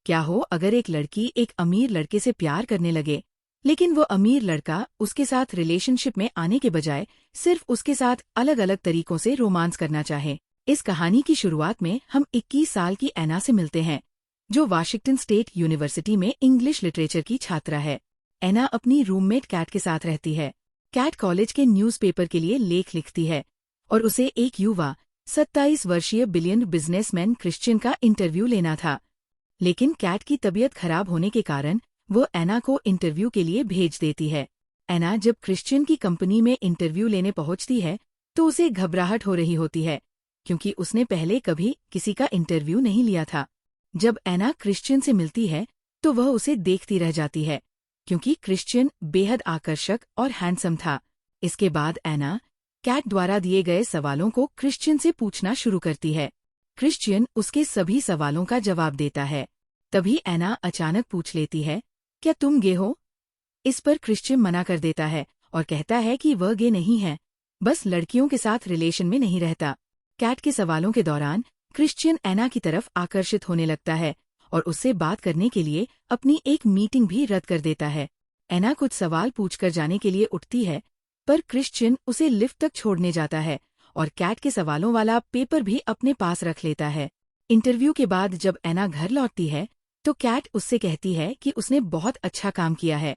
क्या हो अगर एक लड़की एक अमीर लड़के से प्यार करने लगे, लेकिन वो अमीर लड़का उसके साथ रिलेशनशिप में आने के बजाय सिर्फ उसके साथ अलग अलग तरीकों से रोमांस करना चाहे। इस कहानी की शुरुआत में हम 21 साल की एना से मिलते हैं, जो वाशिंगटन स्टेट यूनिवर्सिटी में इंग्लिश लिटरेचर की छात्रा है। एना अपनी रूममेट कैट के साथ रहती है। कैट कॉलेज के न्यूज़पेपर के लिए लेख लिखती है और उसे एक युवा 27 वर्षीय बिलियन बिजनेसमैन क्रिश्चियन का इंटरव्यू लेना था। लेकिन कैट की तबीयत खराब होने के कारण वो एना को इंटरव्यू के लिए भेज देती है। एना जब क्रिश्चियन की कंपनी में इंटरव्यू लेने पहुंचती है तो उसे घबराहट हो रही होती है, क्योंकि उसने पहले कभी किसी का इंटरव्यू नहीं लिया था। जब एना क्रिश्चियन से मिलती है तो वह उसे देखती रह जाती है, क्योंकि क्रिश्चियन बेहद आकर्षक और हैंडसम था। इसके बाद एना कैट द्वारा दिए गए सवालों को क्रिश्चियन से पूछना शुरू करती है। क्रिश्चियन उसके सभी सवालों का जवाब देता है। तभी एना अचानक पूछ लेती है, क्या तुम गे हो? इस पर क्रिश्चियन मना कर देता है और कहता है कि वह गे नहीं है, बस लड़कियों के साथ रिलेशन में नहीं रहता। कैट के सवालों के दौरान क्रिश्चियन एना की तरफ आकर्षित होने लगता है और उससे बात करने के लिए अपनी एक मीटिंग भी रद्द कर देता है। एना कुछ सवाल पूछकर जाने के लिए उठती है, पर क्रिश्चियन उसे लिफ्ट तक छोड़ने जाता है और कैट के सवालों वाला पेपर भी अपने पास रख लेता है। इंटरव्यू के बाद जब एना घर लौटती है तो कैट उससे कहती है कि उसने बहुत अच्छा काम किया है,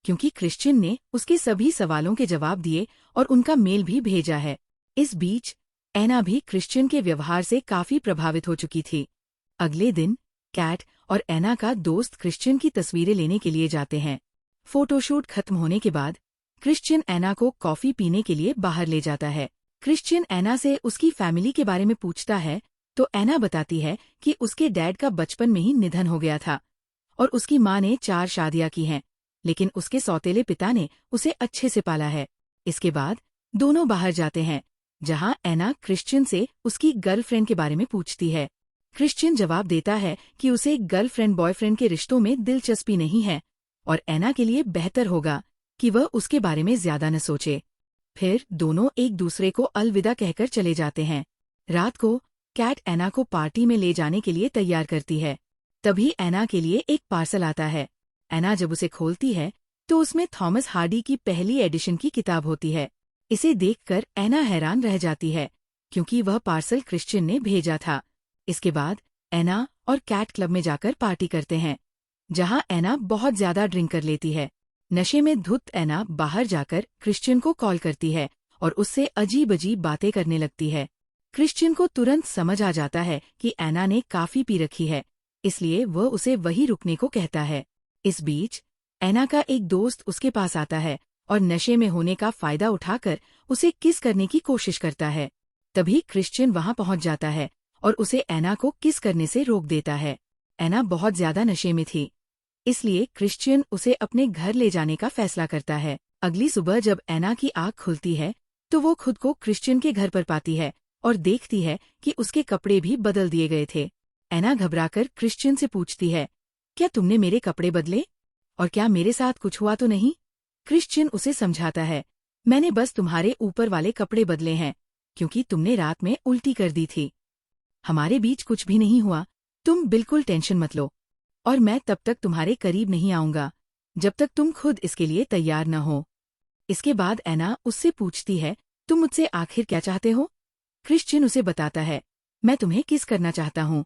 क्योंकि क्रिश्चियन ने उसके सभी सवालों के जवाब दिए और उनका मेल भी भेजा है। इस बीच एना भी क्रिश्चियन के व्यवहार से काफी प्रभावित हो चुकी थी। अगले दिन कैट और एना का दोस्त क्रिश्चियन की तस्वीरें लेने के लिए जाते हैं। फोटोशूट खत्म होने के बाद क्रिश्चियन एना को कॉफी पीने के लिए बाहर ले जाता है। क्रिश्चियन एना से उसकी फैमिली के बारे में पूछता है तो एना बताती है कि उसके डैड का बचपन में ही निधन हो गया था और उसकी माँ ने 4 शादियां की हैं, लेकिन उसके सौतेले पिता ने उसे अच्छे से पाला है। इसके बाद दोनों बाहर जाते हैं, जहां एना क्रिश्चियन से उसकी गर्लफ्रेंड के बारे में पूछती है। क्रिश्चियन जवाब देता है कि उसे गर्लफ्रेंड बॉयफ्रेंड के रिश्तों में दिलचस्पी नहीं है और एना के लिए बेहतर होगा कि वह उसके बारे में ज्यादा न सोचे। फिर दोनों एक दूसरे को अलविदा कहकर चले जाते हैं। रात को कैट एना को पार्टी में ले जाने के लिए तैयार करती है। तभी एना के लिए एक पार्सल आता है। एना जब उसे खोलती है तो उसमें थॉमस हार्डी की पहली एडिशन की किताब होती है। इसे देखकर एना हैरान रह जाती है, क्योंकि वह पार्सल क्रिश्चियन ने भेजा था। इसके बाद एना और कैट क्लब में जाकर पार्टी करते हैं, जहां एना बहुत ज्यादा ड्रिंक कर लेती है। नशे में धुत एना बाहर जाकर क्रिश्चियन को कॉल करती है और उससे अजीब अजीब बातें करने लगती है। क्रिश्चियन को तुरंत समझ आ जाता है कि एना ने काफी पी रखी है, इसलिए वह उसे वहीं रुकने को कहता है। इस बीच एना का एक दोस्त उसके पास आता है और नशे में होने का फायदा उठाकर उसे किस करने की कोशिश करता है। तभी क्रिश्चियन वहां पहुंच जाता है और उसे एना को किस करने से रोक देता है। एना बहुत ज्यादा नशे में थी, इसलिए क्रिश्चियन उसे अपने घर ले जाने का फैसला करता है। अगली सुबह जब एना की आँख खुलती है तो वो खुद को क्रिश्चियन के घर पर पाती है और देखती है कि उसके कपड़े भी बदल दिए गए थे। एना घबराकर क्रिश्चियन से पूछती है, क्या तुमने मेरे कपड़े बदले? और क्या मेरे साथ कुछ हुआ तो नहीं? क्रिश्चियन उसे समझाता है, मैंने बस तुम्हारे ऊपर वाले कपड़े बदले हैं, क्योंकि तुमने रात में उल्टी कर दी थी। हमारे बीच कुछ भी नहीं हुआ, तुम बिल्कुल टेंशन मत लो, और मैं तब तक तुम्हारे करीब नहीं आऊंगा जब तक तुम खुद इसके लिए तैयार न हो। इसके बाद एना उससे पूछती है, तुम मुझसे आखिर क्या चाहते हो? क्रिश्चियन उसे बताता है, मैं तुम्हें किस करना चाहता हूँ।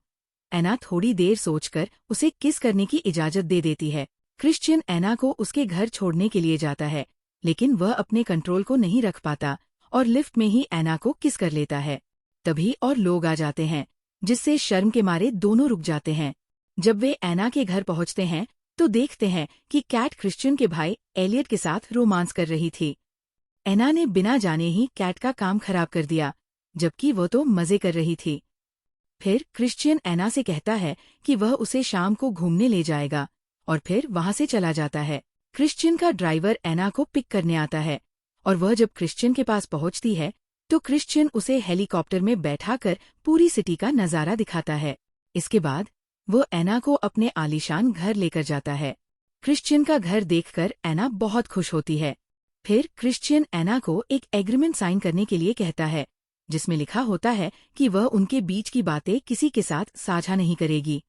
एना थोड़ी देर सोचकर उसे किस करने की इजाजत दे देती है। क्रिश्चियन एना को उसके घर छोड़ने के लिए जाता है, लेकिन वह अपने कंट्रोल को नहीं रख पाता और लिफ्ट में ही एना को किस कर लेता है। तभी और लोग आ जाते हैं, जिससे शर्म के मारे दोनों रुक जाते हैं। जब वे एना के घर पहुंचते हैं तो देखते हैं कि कैट क्रिश्चियन के भाई एलियट के साथ रोमांस कर रही थी। एना ने बिना जाने ही कैट का काम खराब कर दिया, जबकि वो तो मजे कर रही थी। फिर क्रिश्चियन एना से कहता है कि वह उसे शाम को घूमने ले जाएगा और फिर वहां से चला जाता है। क्रिश्चियन का ड्राइवर एना को पिक करने आता है और वह जब क्रिश्चियन के पास पहुंचती है तो क्रिश्चियन उसे हेलीकॉप्टर में बैठाकर पूरी सिटी का नजारा दिखाता है। इसके बाद वो एना को अपने आलीशान घर लेकर जाता है। क्रिश्चियन का घर देखकर एना बहुत खुश होती है। फिर क्रिश्चियन एना को एक एग्रीमेंट साइन करने के लिए कहता है, जिसमें लिखा होता है कि वह उनके बीच की बातें किसी के साथ साझा नहीं करेगी।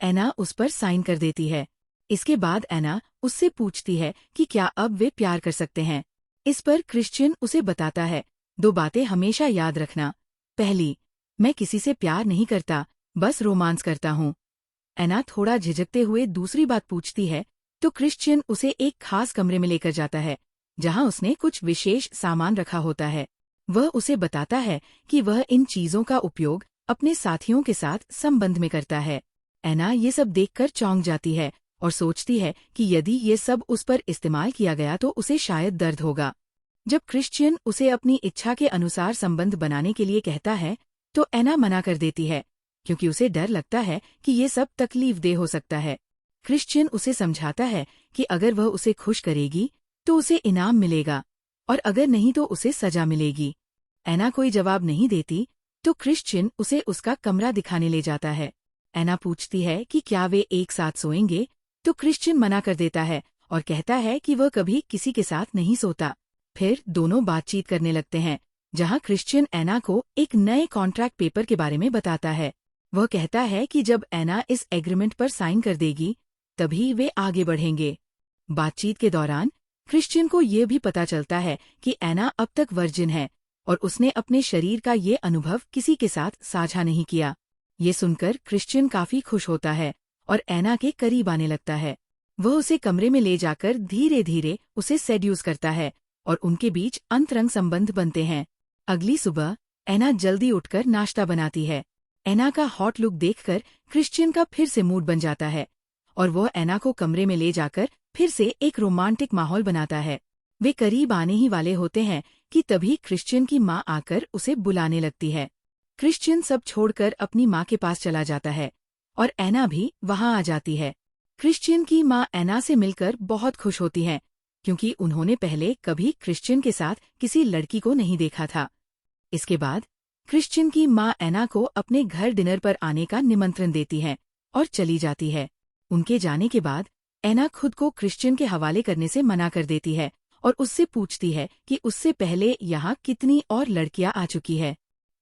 एना उस पर साइन कर देती है। इसके बाद एना उससे पूछती है कि क्या अब वे प्यार कर सकते हैं। इस पर क्रिश्चियन उसे बताता है, 2 बातें हमेशा याद रखना। पहली, मैं किसी से प्यार नहीं करता, बस रोमांस करता हूँ। एना थोड़ा झिझकते हुए दूसरी बात पूछती है, तो क्रिश्चियन उसे एक खास कमरे में लेकर जाता है, जहाँ उसने कुछ विशेष सामान रखा होता है। वह उसे बताता है कि वह इन चीजों का उपयोग अपने साथियों के साथ संबंध में करता है। एना ये सब देखकर चौंक जाती है और सोचती है कि यदि ये सब उस पर इस्तेमाल किया गया तो उसे शायद दर्द होगा। जब क्रिश्चियन उसे अपनी इच्छा के अनुसार संबंध बनाने के लिए कहता है, तो एना मना कर देती है, क्योंकि उसे डर लगता है कि ये सब तकलीफदेह हो सकता है। क्रिश्चियन उसे समझाता है कि अगर वह उसे खुश करेगी तो उसे इनाम मिलेगा, और अगर नहीं तो उसे सजा मिलेगी। एना कोई जवाब नहीं देती, तो क्रिश्चियन उसे उसका कमरा दिखाने ले जाता है। एना पूछती है कि क्या वे एक साथ सोएंगे, तो क्रिश्चियन मना कर देता है और कहता है कि वह कभी किसी के साथ नहीं सोता। फिर दोनों बातचीत करने लगते हैं, जहां क्रिश्चियन एना को एक नए कॉन्ट्रैक्ट पेपर के बारे में बताता है। वह कहता है कि जब एना इस एग्रीमेंट पर साइन कर देगी, तभी वे आगे बढ़ेंगे। बातचीत के दौरान क्रिश्चियन को ये भी पता चलता है कि एना अब तक वर्जिन है और उसने अपने शरीर का ये अनुभव किसी के साथ साझा नहीं किया। ये सुनकर क्रिश्चियन काफी खुश होता है और एना के करीब आने लगता है। वह उसे कमरे में ले जाकर धीरे धीरे उसे सेड्यूस करता है और उनके बीच अंतरंग संबंध बनते हैं। अगली सुबह एना जल्दी उठकर नाश्ता बनाती है। एना का हॉट लुक देखकर क्रिश्चियन का फिर से मूड बन जाता है और वह एना को कमरे में ले जाकर फिर से एक रोमांटिक माहौल बनाता है। वे करीब आने ही वाले होते हैं कि तभी क्रिश्चियन की माँ आकर उसे बुलाने लगती है। क्रिश्चियन सब छोड़कर अपनी माँ के पास चला जाता है और एना भी वहां आ जाती है। क्रिश्चियन की माँ एना से मिलकर बहुत खुश होती हैं, क्योंकि उन्होंने पहले कभी क्रिश्चियन के साथ किसी लड़की को नहीं देखा था। इसके बाद क्रिश्चियन की माँ एना को अपने घर डिनर पर आने का निमंत्रण देती है और चली जाती है। उनके जाने के बाद एना खुद को क्रिश्चियन के हवाले करने से मना कर देती है और उससे पूछती है कि उससे पहले यहाँ कितनी और लड़कियां आ चुकी है।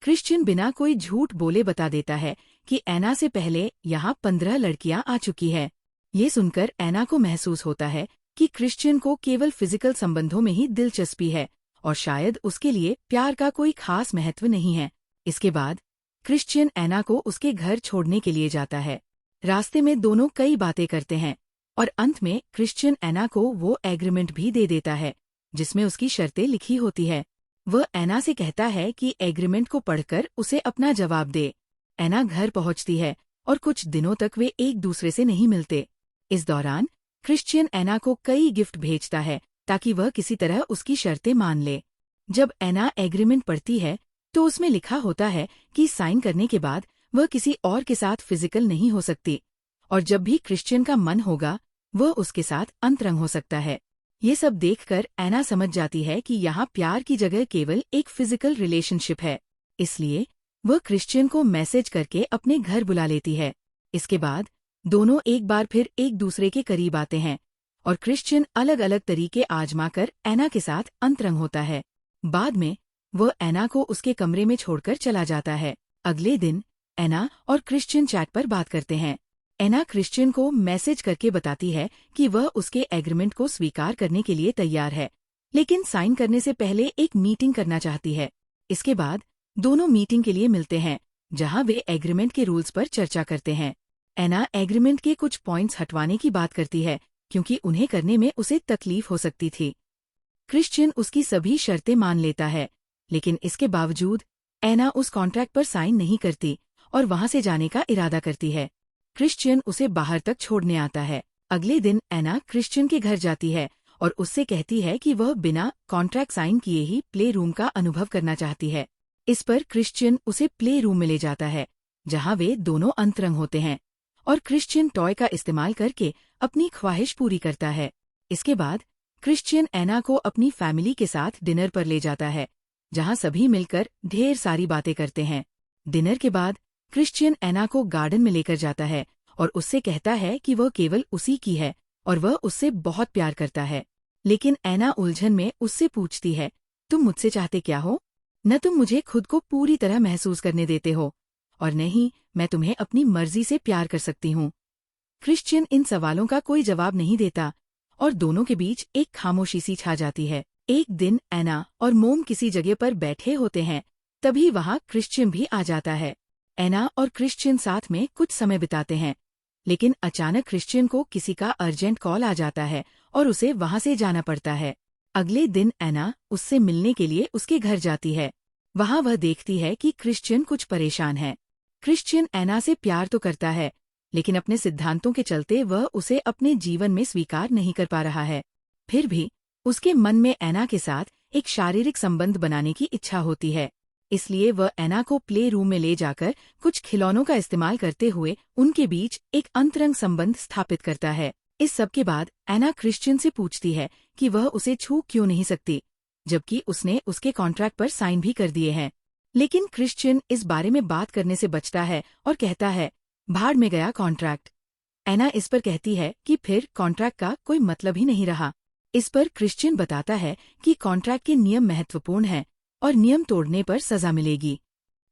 क्रिश्चियन बिना कोई झूठ बोले बता देता है कि एना से पहले यहाँ 15 लड़कियां आ चुकी है। ये सुनकर एना को महसूस होता है कि क्रिश्चियन को केवल फिजिकल संबंधों में ही दिलचस्पी है और शायद उसके लिए प्यार का कोई खास महत्व नहीं है। इसके बाद क्रिश्चियन एना को उसके घर छोड़ने के लिए जाता है। रास्ते में दोनों कई बातें करते हैं और अंत में क्रिश्चियन एना को वो एग्रीमेंट भी दे देता है जिसमें उसकी शर्तें लिखी होती है। वह एना से कहता है कि एग्रीमेंट को पढ़कर उसे अपना जवाब दे। एना घर पहुंचती है और कुछ दिनों तक वे एक दूसरे से नहीं मिलते। इस दौरान क्रिश्चियन एना को कई गिफ्ट भेजता है ताकि वह किसी तरह उसकी शर्तें मान ले। जब एना एग्रीमेंट पढ़ती है तो उसमें लिखा होता है कि साइन करने के बाद वह किसी और के साथ फिजिकल नहीं हो सकती और जब भी क्रिश्चियन का मन होगा वह उसके साथ अंतरंग हो सकता है। ये सब देखकर एना समझ जाती है कि यहाँ प्यार की जगह केवल एक फिजिकल रिलेशनशिप है। इसलिए वह क्रिश्चियन को मैसेज करके अपने घर बुला लेती है। इसके बाद दोनों एक बार फिर एक दूसरे के करीब आते हैं और क्रिश्चियन अलग अलग तरीके आजमाकर एना के साथ अंतरंग होता है। बाद में वह एना को उसके कमरे में छोड़कर चला जाता है। अगले दिन एना और क्रिश्चियन चैट पर बात करते हैं। एना क्रिश्चियन को मैसेज करके बताती है कि वह उसके एग्रीमेंट को स्वीकार करने के लिए तैयार है, लेकिन साइन करने से पहले एक मीटिंग करना चाहती है। इसके बाद दोनों मीटिंग के लिए मिलते हैं, जहां वे एग्रीमेंट के रूल्स पर चर्चा करते हैं। एना एग्रीमेंट के कुछ पॉइंट्स हटवाने की बात करती है, क्योंकि उन्हें करने में उसे तकलीफ हो सकती थी। क्रिश्चियन उसकी सभी शर्तें मान लेता है, लेकिन इसके बावजूद एना उस कॉन्ट्रैक्ट पर साइन नहीं करती और वहां से जाने का इरादा करती है। क्रिश्चियन उसे बाहर तक छोड़ने आता है। अगले दिन एना क्रिश्चियन के घर जाती है और उससे कहती है कि वह बिना कॉन्ट्रैक्ट साइन किए ही प्ले रूम का अनुभव करना चाहती है। इस पर क्रिश्चियन उसे प्ले रूम में ले जाता है, जहां वे दोनों अंतरंग होते हैं और क्रिश्चियन टॉय का इस्तेमाल करके अपनी ख्वाहिश पूरी करता है। इसके बाद क्रिश्चियन एना को अपनी फैमिली के साथ डिनर पर ले जाता है, जहां सभी मिलकर ढेर सारी बातें करते हैं। डिनर के बाद क्रिश्चियन एना को गार्डन में लेकर जाता है और उससे कहता है कि वह केवल उसी की है और वह उससे बहुत प्यार करता है। लेकिन एना उलझन में उससे पूछती है, तुम मुझसे चाहते क्या हो? न तुम मुझे खुद को पूरी तरह महसूस करने देते हो और न ही मैं तुम्हें अपनी मर्जी से प्यार कर सकती हूँ। क्रिश्चियन इन सवालों का कोई जवाब नहीं देता और दोनों के बीच एक खामोशी सी छा जाती है। एक दिन एना और मोम किसी जगह पर बैठे होते हैं, तभी वहाँ क्रिश्चियन भी आ जाता है। एना और क्रिश्चियन साथ में कुछ समय बिताते हैं, लेकिन अचानक क्रिश्चियन को किसी का अर्जेंट कॉल आ जाता है और उसे वहाँ से जाना पड़ता है। अगले दिन एना उससे मिलने के लिए उसके घर जाती है। वहाँ वह देखती है कि क्रिश्चियन कुछ परेशान है। क्रिश्चियन एना से प्यार तो करता है, लेकिन अपने सिद्धांतों के चलते वह उसे अपने जीवन में स्वीकार नहीं कर पा रहा है। फिर भी उसके मन में एना के साथ एक शारीरिक संबंध बनाने की इच्छा होती है, इसलिए वह एना को प्ले रूम में ले जाकर कुछ खिलौनों का इस्तेमाल करते हुए उनके बीच एक अंतरंग संबंध स्थापित करता है। इस सब के बाद एना क्रिश्चियन से पूछती है कि वह उसे छू क्यों नहीं सकती, जबकि उसने उसके कॉन्ट्रैक्ट पर साइन भी कर दिए हैं। लेकिन क्रिश्चियन इस बारे में बात करने से बचता है और कहता है, भाड़ में गया कॉन्ट्रैक्ट। एना इस पर कहती है कि फिर कॉन्ट्रैक्ट का कोई मतलब ही नहीं रहा। इस पर क्रिश्चियन बताता है कि कॉन्ट्रैक्ट के नियम महत्वपूर्ण हैं और नियम तोड़ने पर सजा मिलेगी।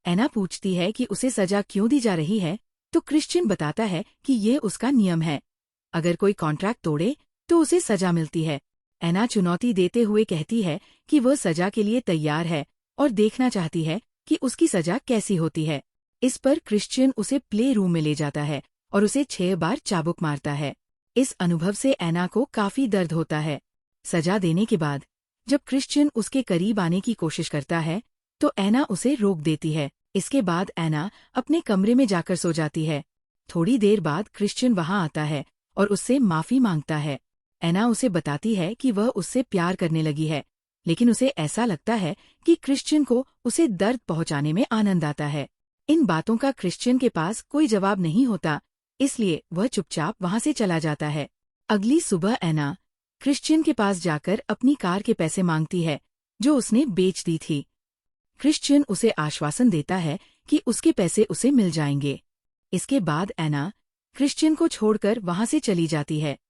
एना पूछती है कि उसे सजा क्यों दी जा रही है, तो क्रिश्चियन बताता है कि ये उसका नियम है। अगर कोई कॉन्ट्रैक्ट तोड़े तो उसे सजा मिलती है। एना चुनौती देते हुए कहती है कि वह सजा के लिए तैयार है और देखना चाहती है कि उसकी सजा कैसी होती है। इस पर क्रिश्चियन उसे प्ले रूम में ले जाता है और उसे 6 बार चाबुक मारता है। इस अनुभव से एना को काफी दर्द होता है। सजा देने के बाद जब क्रिश्चियन उसके करीब आने की कोशिश करता है तो एना उसे रोक देती है। इसके बाद एना अपने कमरे में जाकर सो जाती है। थोड़ी देर बाद क्रिश्चियन वहां आता है और उससे माफी मांगता है। एना उसे बताती है कि वह उससे प्यार करने लगी है, लेकिन उसे ऐसा लगता है कि क्रिश्चियन को उसे दर्द पहुंचाने में आनंद आता है। इन बातों का क्रिश्चियन के पास कोई जवाब नहीं होता, इसलिए वह चुपचाप वहां से चला जाता है। अगली सुबह एना क्रिश्चियन के पास जाकर अपनी कार के पैसे मांगती है जो उसने बेच दी थी। क्रिश्चियन उसे आश्वासन देता है कि उसके पैसे उसे मिल जाएंगे। इसके बाद एना क्रिश्चियन को छोड़कर वहां से चली जाती है।